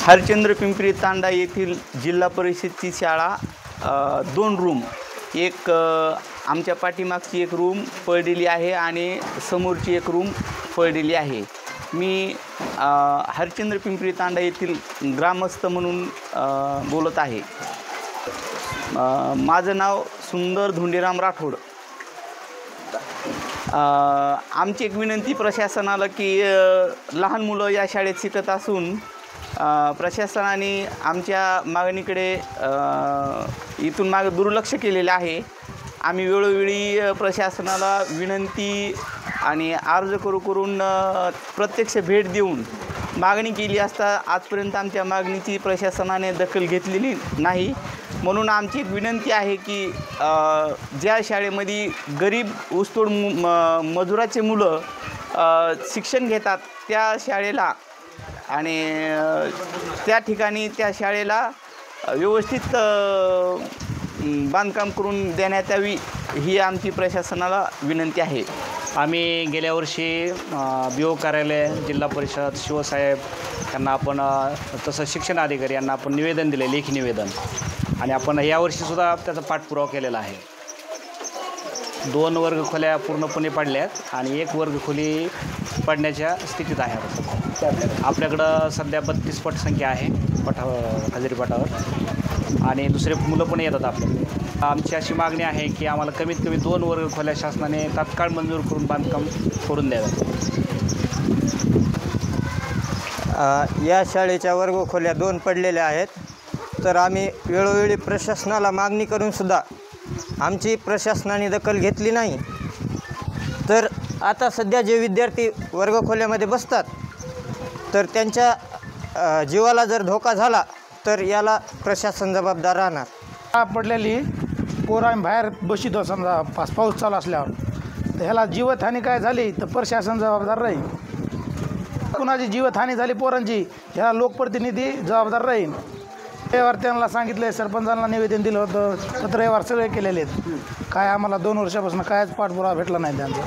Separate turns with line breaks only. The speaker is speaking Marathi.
हरचंद्र पिंपरी तांडा येथील जिल्हा परिषदची शाळा 2 रूम, एक आमच्या पाठीमागची एक रूम पडलेली आहे आणि समोरची एक रूम पडलेली आहे। मी हरचंद्र पिंपरी तांडा येथील ग्रामस्थ म्हणून बोलत आहे। माझं नाव सुंदर धोंडीराम राठोड। आमची एक विनंती प्रशासनाला की लहान मुलं या शाळेत शिकत असून प्रशासनाने आमच्या मागणीकडे इथून मागे दुर्लक्ष केलेले आहे। आम्ही वेळोवेळी प्रशासनाला विनंती आणि अर्ज करून प्रत्यक्ष भेट देऊन मागणी केली असता आजपर्यंत आमच्या मागणीची प्रशासनाने दखल घेतलेली नाही। म्हणून आमची एक विनंती आहे की ज्या शाळेमध्ये गरीब ऊसतोड मजुराचे मुलं शिक्षण घेतात त्या शाळेला आणि त्या ठिकाणी त्या शाळेला व्यवस्थित बांधकाम करून देण्यात यावी ही आमची प्रशासनाला विनंती आहे।
आम्ही गेल्या वर्षी BO कार्यालय, जिल्हा परिषद, शिवसाहेब यांना आपण तसं शिक्षण अधिकारी यांना आपण निवेदन दिले, लेखी निवेदन, आणि आपण यावर्षीसुद्धा त्याचा पाठपुरावा केलेला आहे। 2 वर्गखोल्या पूर्णपणे पडल्यात आणि 1 वर्गखोली पडण्याच्या स्थितीत आहे। आपल्याकडं सध्या 32 पटसंख्या आहे हजेरी पटावर, आणि दुसरे मुलं पण येतात आपल्याकडे। आमची अशी मागणी आहे की आम्हाला कमीत कमी 2 वर्गखोल्या शासनाने तात्काळ मंजूर करून बांधकाम करून द्यावं।
या शाळेच्या वर्गखोल्या 2 पडलेल्या आहेत, तर आम्ही वेळोवेळी प्रशासनाला मागणी करूनसुद्धा आमची प्रशासनाने दखल घेतली नाही। तर आता सध्या जे विद्यार्थी वर्गखोल्यामध्ये बसतात तर त्यांच्या जीवाला जर धोका झाला तर याला प्रशासन जबाबदार राहणार।
पडलेली पोरं आम्ही बाहेर बसितो, समजा पाऊस चालू असल्यावर, तर ह्याला जीवितहानी काय झाली तर प्रशासन जबाबदार राहील। कुणाची जीवितहानी झाली पोरांची ह्याला लोकप्रतिनिधी जबाबदार राहील। रविवार त्यांना सांगितलं, सरपंचांना निवेदन दिलं होतं, पत्रव्यवहार सगळे केलेले आहेत, काय आम्हाला 2 वर्षापासून कायच पाठपुरावा भेटला नाही त्यांचा।